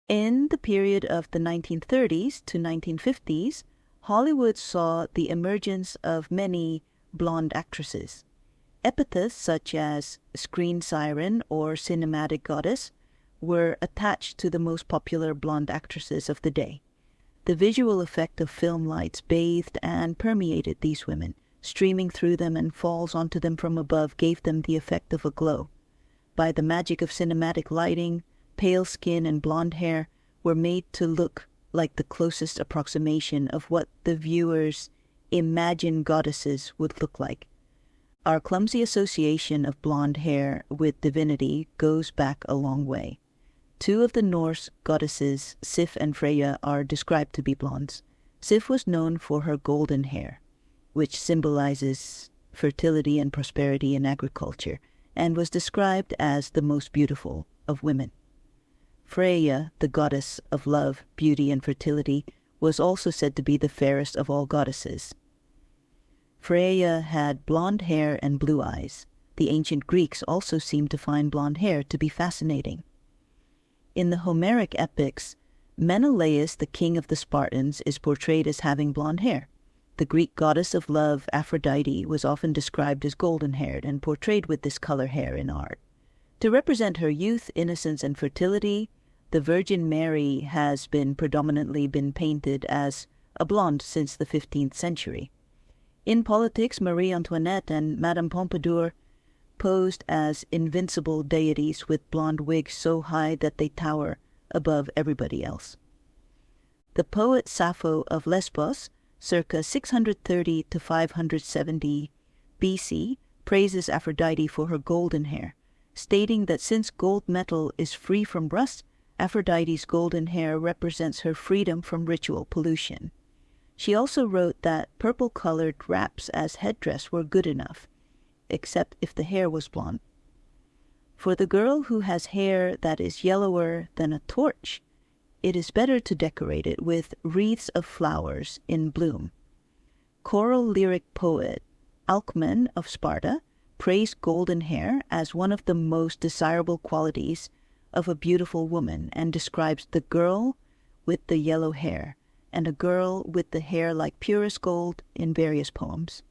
In the period of the 1930s to 1950s, Hollywood saw the emergence of many blonde actresses. Epithets such as screen siren or cinematic goddess were attached to the most popular blonde actresses of the day. The visual effect of film lights bathed and permeated these women, streaming through them and falls onto them from above gave them the effect of a glow. By the magic of cinematic lighting, pale skin and blonde hair were made to look like the closest approximation of what the viewers imagined goddesses would look like. Our clumsy association of blonde hair with divinity goes back a long way. Two of the Norse goddesses, Sif and Freyja, are described to be blondes. Sif was known for her golden hair, which symbolizes fertility and prosperity in agriculture, and was described as the most beautiful of women. Freyja, the goddess of love, beauty, and fertility, was also said to be the fairest of all goddesses. Freyja had blonde hair and blue eyes. The ancient Greeks also seemed to find blonde hair to be fascinating. In the Homeric epics, Menelaus, the king of the Spartans, is portrayed as having blonde hair. The Greek goddess of love, Aphrodite, was often described as golden-haired and portrayed with this color hair in art. To represent her youth, innocence, and fertility, the Virgin Mary has predominantly been painted as a blonde since the 15th century. In politics, Marie Antoinette and Madame Pompadour posed as invincible deities with blonde wigs so high that they tower above everybody else. The poet Sappho of Lesbos, circa 630 to 570 BC, praises Aphrodite for her golden hair, stating that since gold metal is free from rust, Aphrodite's golden hair represents her freedom from ritual pollution. She also wrote that purple-colored wraps as headdress were good enough, except if the hair was blonde. For the girl who has hair that is yellower than a torch, it is better to decorate it with wreaths of flowers in bloom. Choral lyric poet Alcman of Sparta praised golden hair as one of the most desirable qualities of a beautiful woman and describes the girl with the yellow hair and a girl with the hair like purest gold in various poems.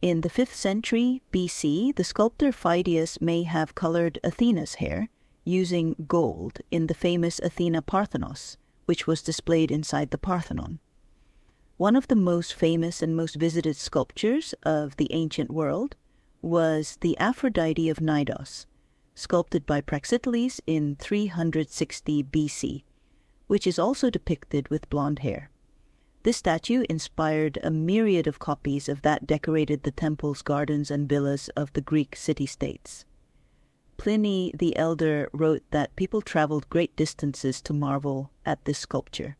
In the 5th century BC, the sculptor Pheidias may have colored Athena's hair using gold in the famous Athena Parthenos, which was displayed inside the Parthenon. One of the most famous and most visited sculptures of the ancient world was the Aphrodite of Knidos, sculpted by Praxiteles in 360 BC, which is also depicted with blonde hair. This statue inspired a myriad of copies of that decorated the temples, gardens, and villas of the Greek city-states. Pliny the Elder wrote that people traveled great distances to marvel at this sculpture.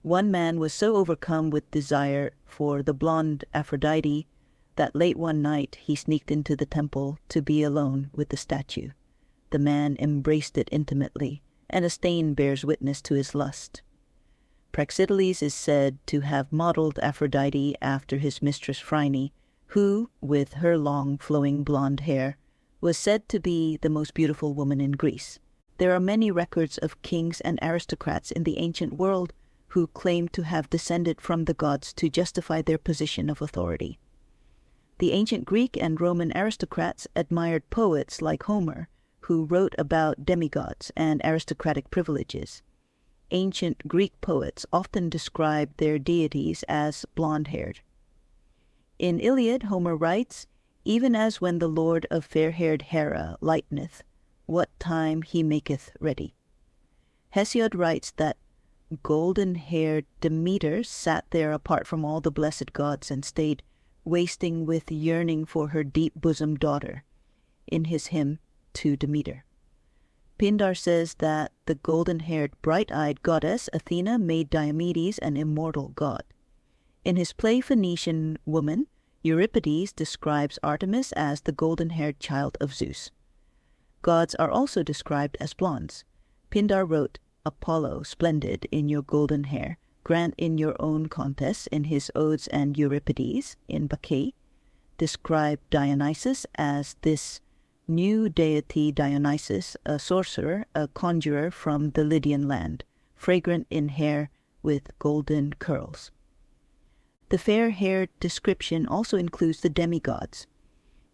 One man was so overcome with desire for the blonde Aphrodite that late one night he sneaked into the temple to be alone with the statue. The man embraced it intimately, and a stain bears witness to his lust. Praxiteles is said to have modeled Aphrodite after his mistress Phryne, who, with her long flowing blonde hair, was said to be the most beautiful woman in Greece. There are many records of kings and aristocrats in the ancient world who claimed to have descended from the gods to justify their position of authority. The ancient Greek and Roman aristocrats admired poets like Homer, who wrote about demigods and aristocratic privileges. Ancient Greek poets often described their deities as blonde-haired. In Iliad, Homer writes, "Even as when the lord of fair-haired Hera lighteneth, what time he maketh ready." Hesiod writes that golden-haired Demeter sat there apart from all the blessed gods and stayed wasting with yearning for her deep-bosomed daughter, in his hymn to Demeter. Pindar says that the golden-haired, bright-eyed goddess Athena made Diomedes an immortal god. In his play Phoenician Woman, Euripides describes Artemis as the golden-haired child of Zeus. Gods are also described as blondes. Pindar wrote, "Apollo, splendid in your golden hair, grant in your own contests," in his odes, and Euripides, in Bacchae, described Dionysus as this new deity Dionysus, a sorcerer, a conjurer from the Lydian land, fragrant in hair with golden curls. The fair-haired description also includes the demigods.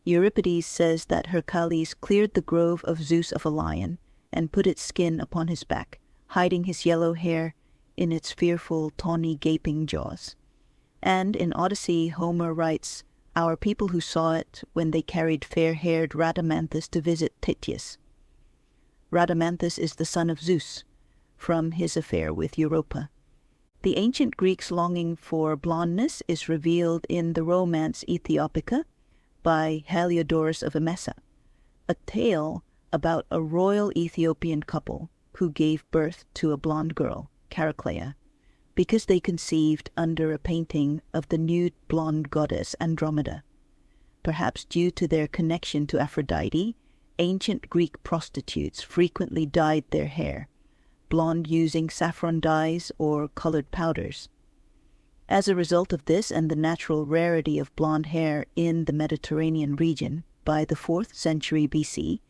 Euripides says that Hercules cleared the grove of Zeus of a lion and put its skin upon his back, hiding his yellow hair in its fearful, tawny, gaping jaws. And in Odyssey, Homer writes, "Our people who saw it when they carried fair-haired Rhadamanthus to visit Tityus." Rhadamanthus is the son of Zeus, from his affair with Europa. The ancient Greeks' longing for blondness is revealed in the romance Ethiopica by Heliodorus of Emesa, a tale about a royal Ethiopian couple who gave birth to a blonde girl, Chariclea, because they conceived under a painting of the nude blonde goddess Andromeda. Perhaps due to their connection to Aphrodite, ancient Greek prostitutes frequently dyed their hair, blonde using saffron dyes or colored powders. As a result of this and the natural rarity of blonde hair in the Mediterranean region, by the 4th century BC,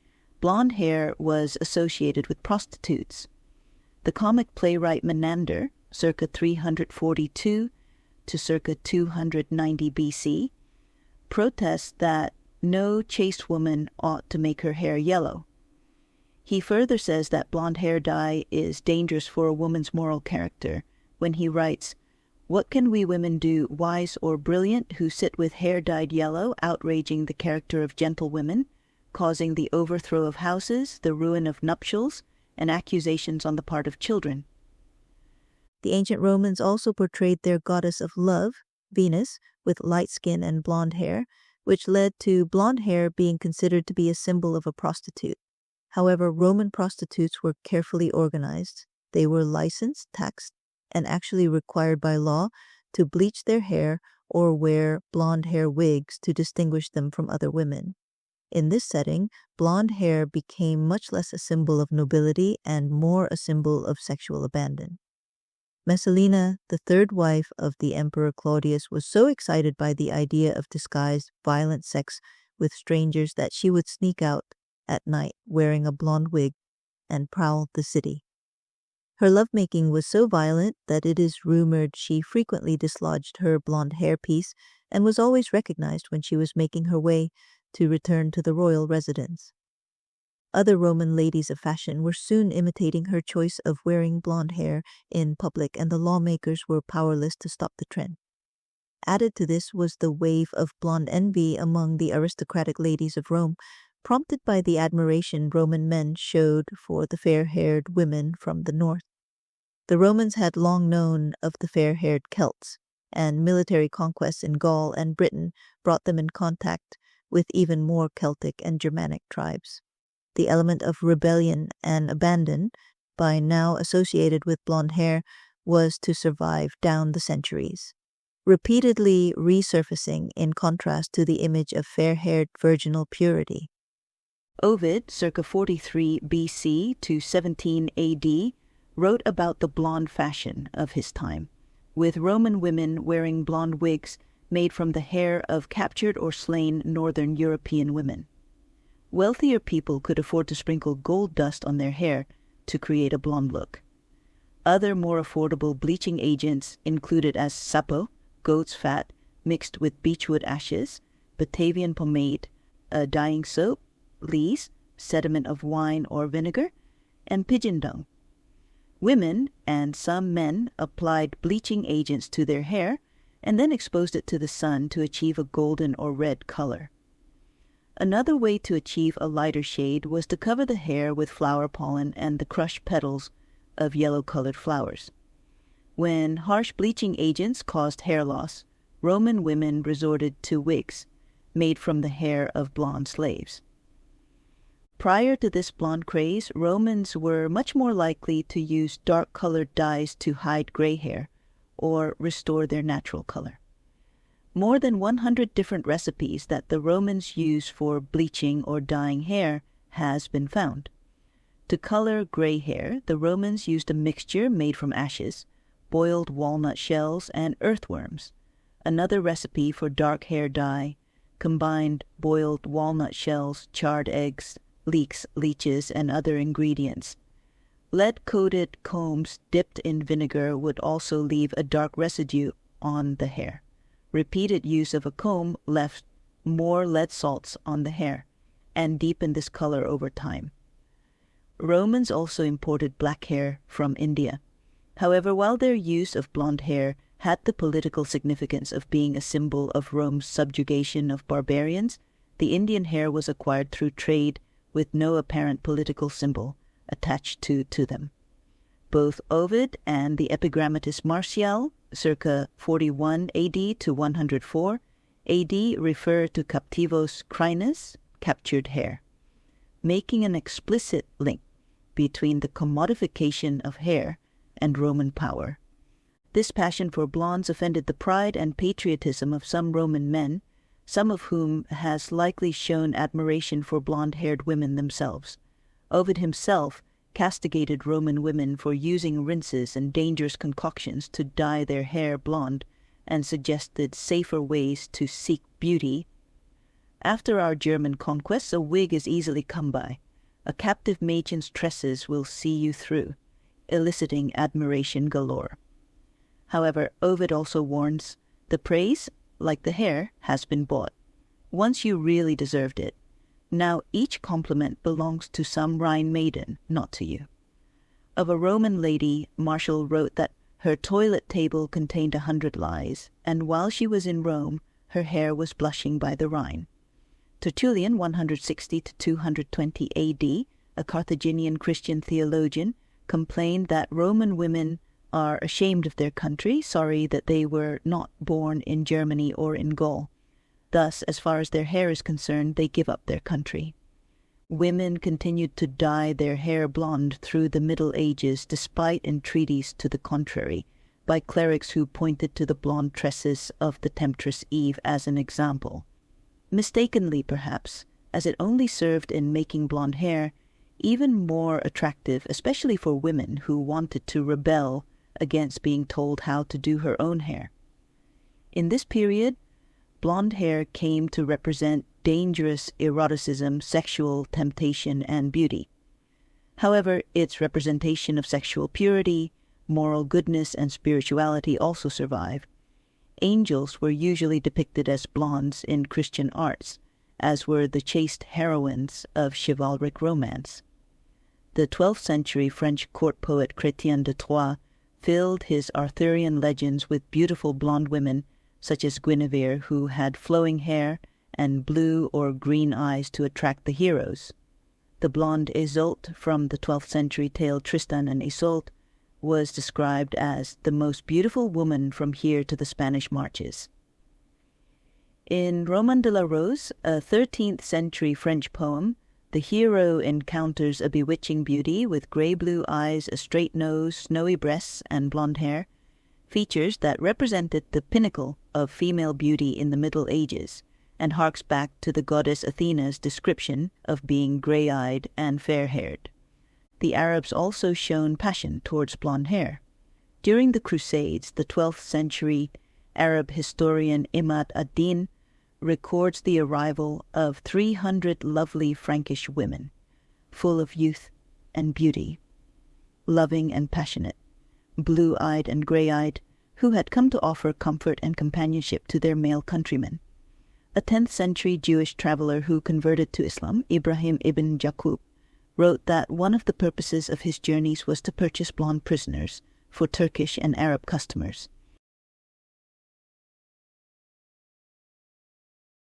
blonde hair was associated with prostitutes. The comic playwright Menander, circa 342 to circa 290 BC, protests that no chaste woman ought to make her hair yellow. He further says that blonde hair dye is dangerous for a woman's moral character when he writes, "What can we women do, wise or brilliant, who sit with hair dyed yellow, outraging the character of gentlewomen, causing the overthrow of houses, the ruin of nuptials, and accusations on the part of children?" The ancient Romans also portrayed their goddess of love, Venus, with light skin and blonde hair, which led to blonde hair being considered to be a symbol of a prostitute. However, Roman prostitutes were carefully organized. They were licensed, taxed, and actually required by law to bleach their hair or wear blonde hair wigs to distinguish them from other women. In this setting, blonde hair became much less a symbol of nobility and more a symbol of sexual abandon. Messalina, the third wife of the Emperor Claudius, was so excited by the idea of disguised, violent sex with strangers that she would sneak out at night wearing a blonde wig and prowl the city. Her lovemaking was so violent that it is rumored she frequently dislodged her blonde hairpiece and was always recognized when she was making her way to return to the royal residence. Other Roman ladies of fashion were soon imitating her choice of wearing blonde hair in public, and the lawmakers were powerless to stop the trend. Added to this was the wave of blonde envy among the aristocratic ladies of Rome, prompted by the admiration Roman men showed for the fair-haired women from the north. The Romans had long known of the fair-haired Celts, and military conquests in Gaul and Britain brought them in contact with even more Celtic and Germanic tribes. The element of rebellion and abandon, by now associated with blonde hair, was to survive down the centuries, repeatedly resurfacing in contrast to the image of fair-haired virginal purity. Ovid, circa 43 BC to 17 AD, wrote about the blonde fashion of his time, with Roman women wearing blonde wigs made from the hair of captured or slain northern European women. Wealthier people could afford to sprinkle gold dust on their hair to create a blonde look. Other more affordable bleaching agents included as sapo, goat's fat mixed with beechwood ashes, Batavian pomade, a dyeing soap, lees, sediment of wine or vinegar, and pigeon dung. Women and some men applied bleaching agents to their hair and then exposed it to the sun to achieve a golden or red color. Another way to achieve a lighter shade was to cover the hair with flower pollen and the crushed petals of yellow-colored flowers. When harsh bleaching agents caused hair loss, Roman women resorted to wigs made from the hair of blonde slaves. Prior to this blonde craze, Romans were much more likely to use dark-colored dyes to hide gray hair or restore their natural color. More than 100 different recipes that the Romans used for bleaching or dyeing hair has been found. To color gray hair, the Romans used a mixture made from ashes, boiled walnut shells, and earthworms. Another recipe for dark hair dye combined boiled walnut shells, charred eggs, leeches, and other ingredients. Lead-coated combs dipped in vinegar would also leave a dark residue on the hair. Repeated use of a comb left more lead salts on the hair and deepened this color over time. Romans also imported black hair from India. However, while their use of blonde hair had the political significance of being a symbol of Rome's subjugation of barbarians, the Indian hair was acquired through trade with no apparent political symbol attached to them. Both Ovid and the epigrammatist Martial, circa 41 AD to 104 AD, refer to captivos crines, captured hair, making an explicit link between the commodification of hair and Roman power. This passion for blondes offended the pride and patriotism of some Roman men, some of whom has likely shown admiration for blonde-haired women themselves. Ovid himself castigated Roman women for using rinses and dangerous concoctions to dye their hair blonde and suggested safer ways to seek beauty. After our German conquests, a wig is easily come by. A captive matron's tresses will see you through, eliciting admiration galore. However, Ovid also warns, the praise, like the hair, has been bought. Once you really deserved it. Now each compliment belongs to some Rhine maiden, not to you. Of a Roman lady, Martial wrote that her toilet table contained 100 lies, and while she was in Rome, her hair was blushing by the Rhine. Tertullian, 160 to 220 AD, a Carthaginian Christian theologian, complained that Roman women are ashamed of their country, sorry that they were not born in Germany or in Gaul. Thus, as far as their hair is concerned, they give up their country. Women continued to dye their hair blonde through the Middle Ages despite entreaties to the contrary, by clerics who pointed to the blonde tresses of the temptress Eve as an example. Mistakenly, perhaps, as it only served in making blonde hair even more attractive, especially for women who wanted to rebel against being told how to do her own hair. In this period, blonde hair came to represent dangerous eroticism, sexual temptation, and beauty. However, its representation of sexual purity, moral goodness, and spirituality also survive. Angels were usually depicted as blondes in Christian arts, as were the chaste heroines of chivalric romance. The 12th century French court poet Chrétien de Troyes filled his Arthurian legends with beautiful blonde women, such as Guinevere, who had flowing hair and blue or green eyes to attract the heroes. The blonde Iseult from the 12th century tale Tristan and Isolde was described as the most beautiful woman from here to the Spanish marches. In Roman de la Rose, a 13th century French poem, the hero encounters a bewitching beauty with gray-blue eyes, a straight nose, snowy breasts, and blonde hair, features that represented the pinnacle of female beauty in the Middle Ages, and harks back to the goddess Athena's description of being gray-eyed and fair-haired. The Arabs also shown passion towards blonde hair. During the Crusades, the 12th century Arab historian Imad ad-Din records the arrival of 300 lovely Frankish women, full of youth and beauty, loving and passionate, blue-eyed and gray-eyed, who had come to offer comfort and companionship to their male countrymen. A 10th century Jewish traveler who converted to Islam, Ibrahim ibn Jaqub, wrote that one of the purposes of his journeys was to purchase blonde prisoners for Turkish and Arab customers.